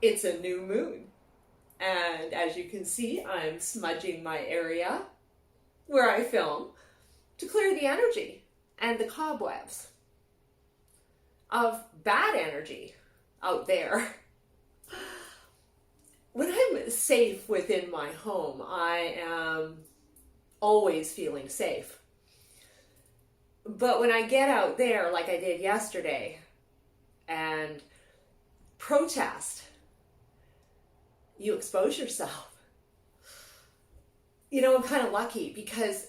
It's a new moon. And as you can see, I'm smudging my area where I film to clear the energy and the cobwebs of bad energy out there. When I'm safe within my home, I am always feeling safe. But when I get out there, like I did yesterday, and protest, you expose yourself. You know, I'm kind of lucky because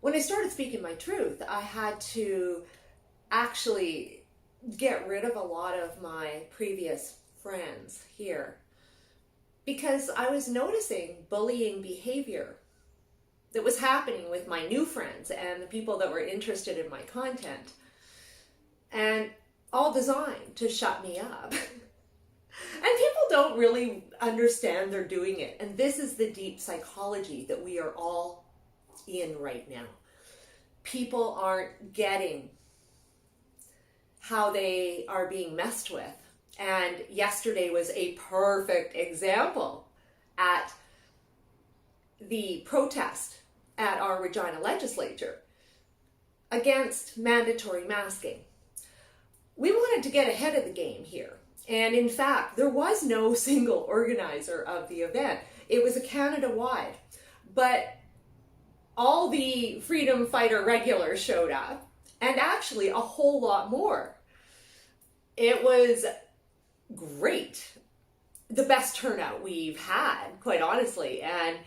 when I started speaking my truth, I had to actually get rid of a lot of my previous friends here because I was noticing bullying behavior that was happening with my new friends and the people that were interested in my content, and all designed to shut me up. And people don't really understand they're doing it. And this is the deep psychology that we are all in right now. People aren't getting how they are being messed with. And yesterday was a perfect example at the protest at our Regina legislature against mandatory masking. We wanted to get ahead of the game here. And in fact, there was no single organizer of the event. It was a Canada-wide. But all the freedom fighter regulars showed up, and actually a whole lot more. It was great. The best turnout we've had, quite honestly. And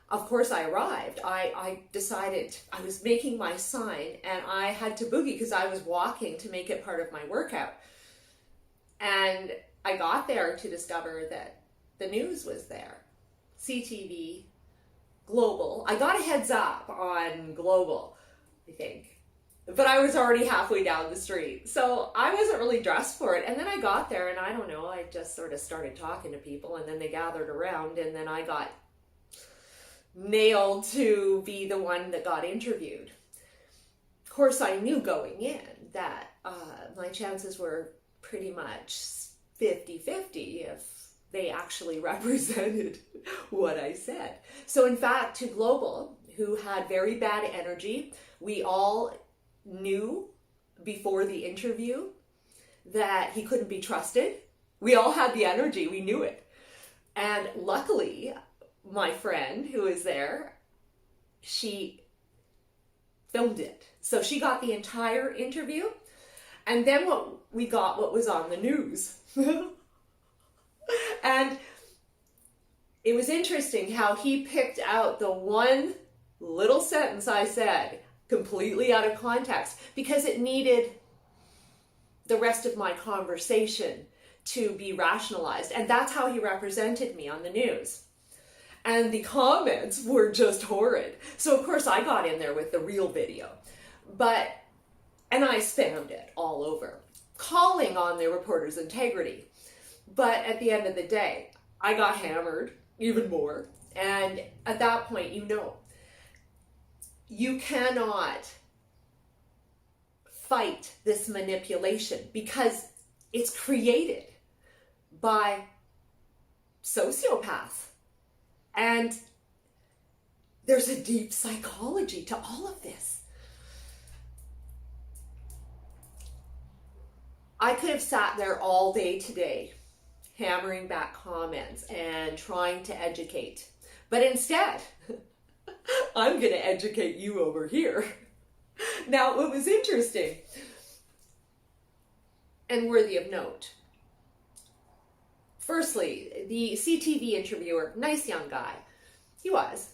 of course I arrived. I decided I was making my sign and I had to boogie because I was walking to make it part of my workout. And I got there to discover that the news was there. CTV, Global. I got a heads up on Global, I think. But I was already halfway down the street. So I wasn't really dressed for it. And then I got there and I don't know, I just sort of started talking to people and then they gathered around and then I got nailed to be the one that got interviewed. Of course, I knew going in that my chances were pretty much 50-50 if they actually represented what I said. So in fact, to Global, who had very bad energy, we all knew before the interview that he couldn't be trusted. We all had the energy, we knew it. And luckily, my friend who was there, she filmed it. So she got the entire interview. And then what was on the news. And it was interesting how he picked out the one little sentence I said completely out of context because it needed the rest of my conversation to be rationalized. And that's how he represented me on the news. And the comments were just horrid. So of course I got in there with the real video. And I spammed it all over, calling on the reporter's integrity. But at the end of the day, I got hammered even more. And at that point, you cannot fight this manipulation because it's created by sociopaths. And there's a deep psychology to all of this. I could have sat there all day today, hammering back comments and trying to educate. But instead, I'm going to educate you over here. Now, what was interesting and worthy of note, firstly, the CTV interviewer, nice young guy, he was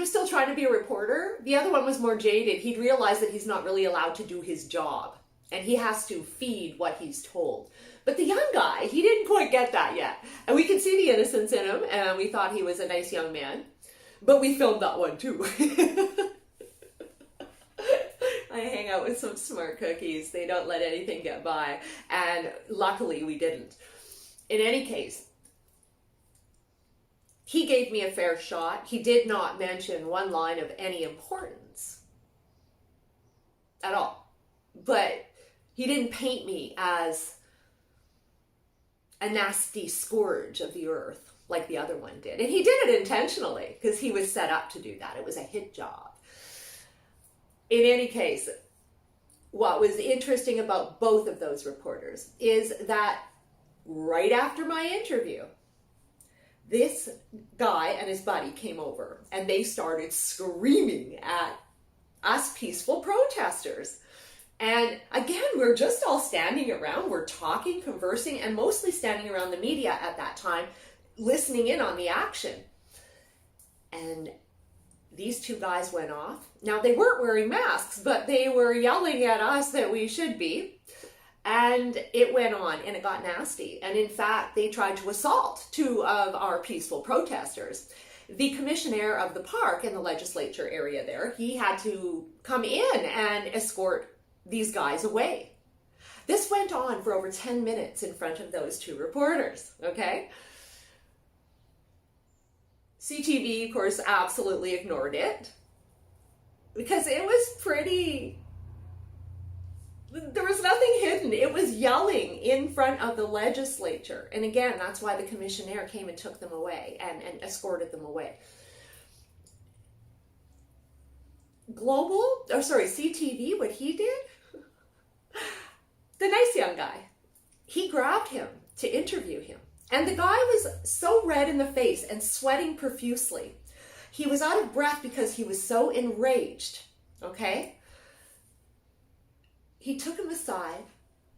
still trying to be a reporter. The other one was more jaded. He'd realized that he's not really allowed to do his job and he has to feed what he's told. But the young guy, he didn't quite get that yet. And we could see the innocence in him and we thought he was a nice young man. But we filmed that one too. I hang out with some smart cookies. They don't let anything get by. And luckily we didn't. In any case, he gave me a fair shot. He did not mention one line of any importance at all. But he didn't paint me as a nasty scourge of the earth like the other one did. And he did it intentionally because he was set up to do that. It was a hit job. In any case, what was interesting about both of those reporters is that right after my interview, this guy and his buddy came over and they started screaming at us peaceful protesters. And again, we're just all standing around, we're talking, conversing, and mostly standing around the media at that time, listening in on the action. And these two guys went off. Now, they weren't wearing masks, but they were yelling at us that we should be. And it went on, and it got nasty. And in fact, they tried to assault two of our peaceful protesters. The commissioner of the park in the legislature area there, he had to come in and escort these guys away. This went on for over 10 minutes in front of those two reporters, okay? CTV, of course, absolutely ignored it because it was pretty, there was nothing hidden. It was yelling in front of the legislature. And again, that's why the commissioner came and took them away and escorted them away. CTV, what he did, the nice young guy, he grabbed him to interview him. And the guy was so red in the face and sweating profusely. He was out of breath because he was so enraged, okay? He took him aside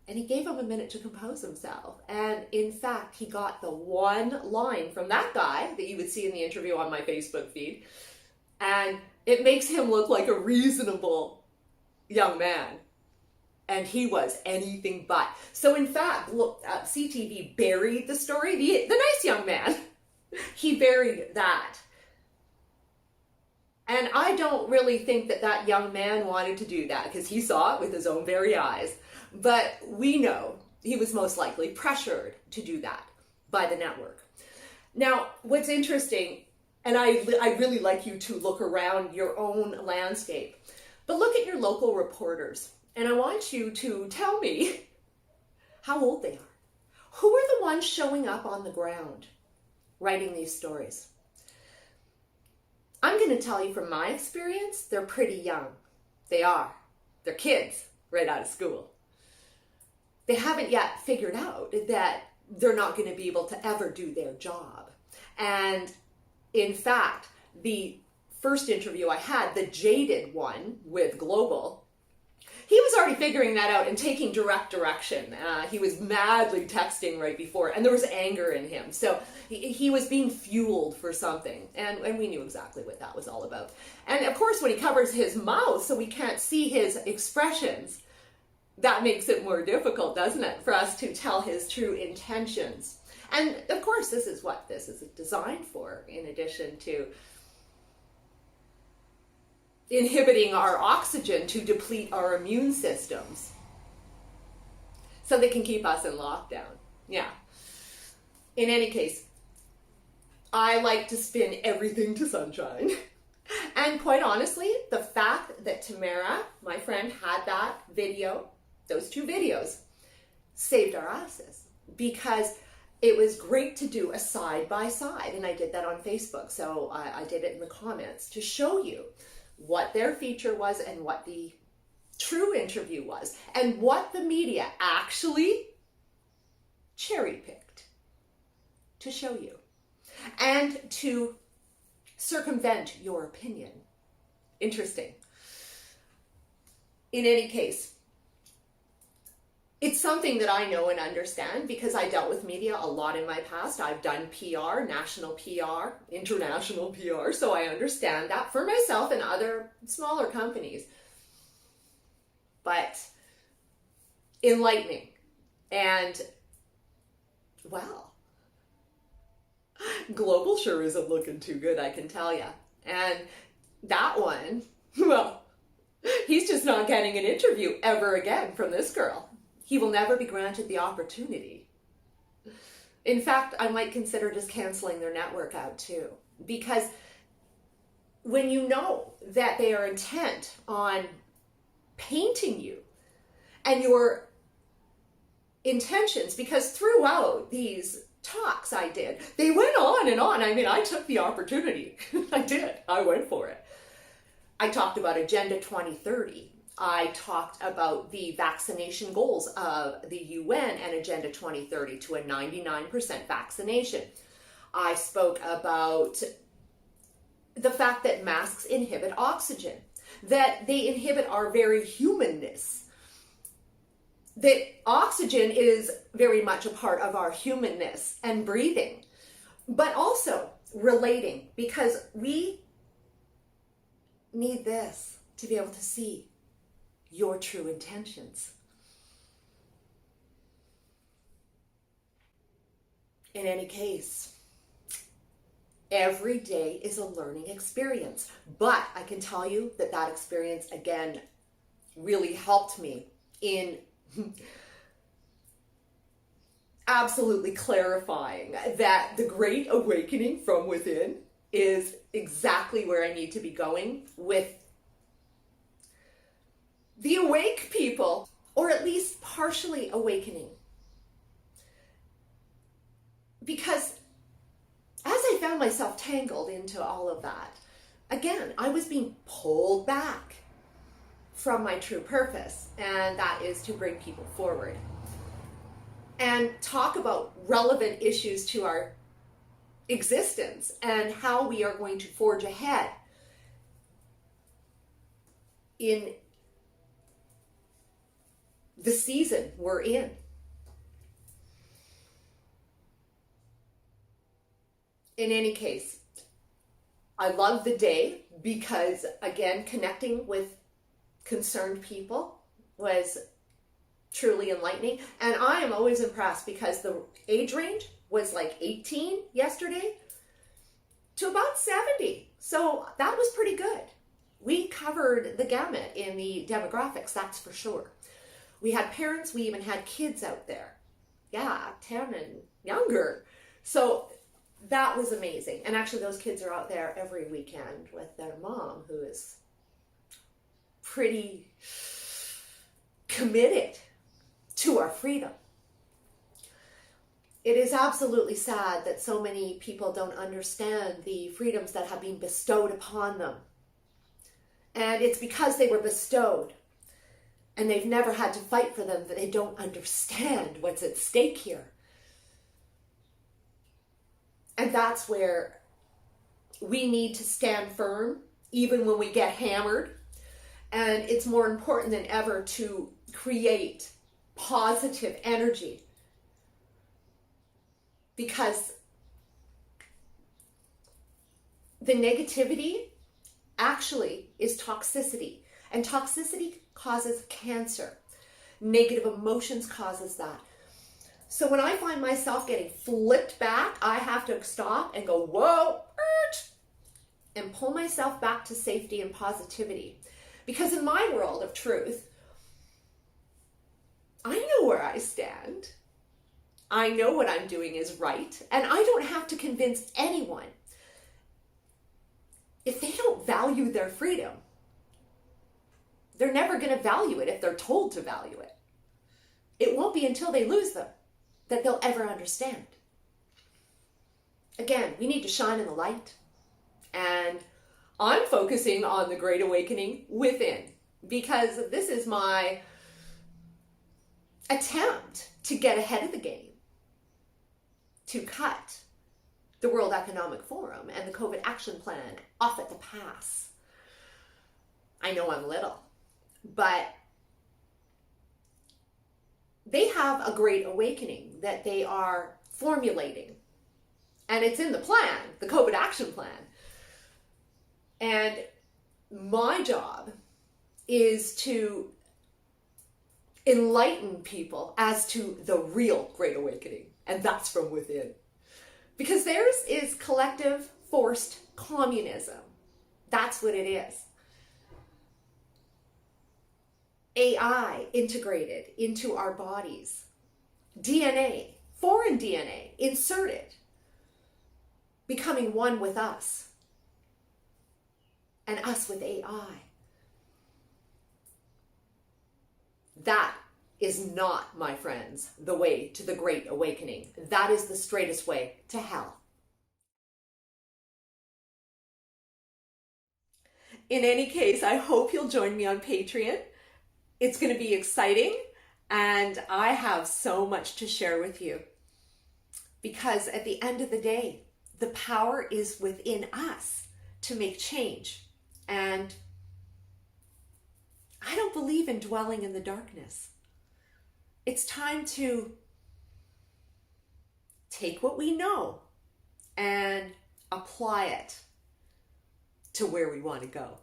and he gave him a minute to compose himself. And in fact, he got the one line from that guy that you would see in the interview on my Facebook feed. And it makes him look like a reasonable young man. And he was anything but. So in fact, look, CTV buried the story. The nice young man, he buried that. And I don't really think that that young man wanted to do that because he saw it with his own very eyes. But we know he was most likely pressured to do that by the network. Now, what's interesting, and I really like you to look around your own landscape, but look at your local reporters. And I want you to tell me how old they are. Who are the ones showing up on the ground writing these stories? I'm going to tell you from my experience, they're pretty young. They are. They're kids right out of school. They haven't yet figured out that they're not going to be able to ever do their job. And in fact, the first interview I had, the jaded one with Global, he was already figuring that out and taking direct direction. He was madly texting right before, and there was anger in him. So he was being fueled for something, and we knew exactly what that was all about. And of course, when he covers his mouth so we can't see his expressions, that makes it more difficult, doesn't it, for us to tell his true intentions. And of course, this is what this is designed for, in addition to inhibiting our oxygen to deplete our immune systems so they can keep us in lockdown. Yeah. In any case, I like to spin everything to sunshine. And quite honestly, the fact that Tamara, my friend, had that video, those two videos, saved our asses because it was great to do a side-by-side. And I did that on Facebook. So I did it in the comments to show you what their feature was and what the true interview was and what the media actually cherry-picked to show you and to circumvent your opinion. Interesting. In any case, it's something that I know and understand because I dealt with media a lot in my past. I've done PR, national PR, international PR, so I understand that for myself and other smaller companies. But enlightening and, well, Global sure isn't looking too good, I can tell you. And that one, well, he's just not getting an interview ever again from this girl. He will never be granted the opportunity. In fact, I might consider just canceling their network out too. Because when you know that they are intent on painting you and you're intentions, because throughout these talks I did, they went on and on. I mean, I took the opportunity. I did. I went for it. I talked about Agenda 2030. I talked about the vaccination goals of the UN and Agenda 2030 to a 99% vaccination. I spoke about the fact that masks inhibit oxygen, that they inhibit our very humanness, that oxygen is very much a part of our humanness and breathing, but also relating, because we need this to be able to see your true intentions. In any case, every day is a learning experience, but I can tell you that that experience, again, really helped me in absolutely clarifying that the great awakening from within is exactly where I need to be going with the awake people, or at least partially awakening. Because as I found myself tangled into all of that, again, I was being pulled back from my true purpose, and that is to bring people forward and talk about relevant issues to our existence and how we are going to forge ahead in the season we're in. In any case, I love the day because, again, connecting with concerned people was truly enlightening. And I am always impressed because the age range was like 18 yesterday to about 70. So that was pretty good. We covered the gamut in the demographics, that's for sure. We had parents, we even had kids out there. Yeah, 10 and younger. So that was amazing. And actually those kids are out there every weekend with their mom, who is pretty committed to our freedom. It is absolutely sad that so many people don't understand the freedoms that have been bestowed upon them. And it's because they were bestowed and they've never had to fight for them that they don't understand what's at stake here. And that's where we need to stand firm, even when we get hammered. And it's more important than ever to create positive energy, because the negativity actually is toxicity, and toxicity causes cancer. Negative emotions causes that. So when I find myself getting flipped back, I have to stop and go, whoa, and pull myself back to safety and positivity. Because in my world of truth, I know where I stand. I know what I'm doing is right, and I don't have to convince anyone. If they don't value their freedom, they're never going to value it if they're told to value it. It won't be until they lose them that they'll ever understand. Again, we need to shine in the light. And I'm focusing on the Great Awakening within, because this is my attempt to get ahead of the game, to cut the World Economic Forum and the COVID action plan off at the pass. I know I'm little, but they have a great awakening that they are formulating. And it's in the plan, the COVID action plan. And my job is to enlighten people as to the real Great Awakening. And that's from within. Because theirs is collective forced communism. That's what it is. AI integrated into our bodies. DNA, foreign DNA, inserted, becoming one with us. And us with AI. That is not, my friends, the way to the Great Awakening. That is the straightest way to hell. In any case, I hope you'll join me on Patreon. It's going to be exciting, and I have so much to share with you. Because at the end of the day, the power is within us to make change. And I don't believe in dwelling in the darkness. It's time to take what we know and apply it to where we want to go.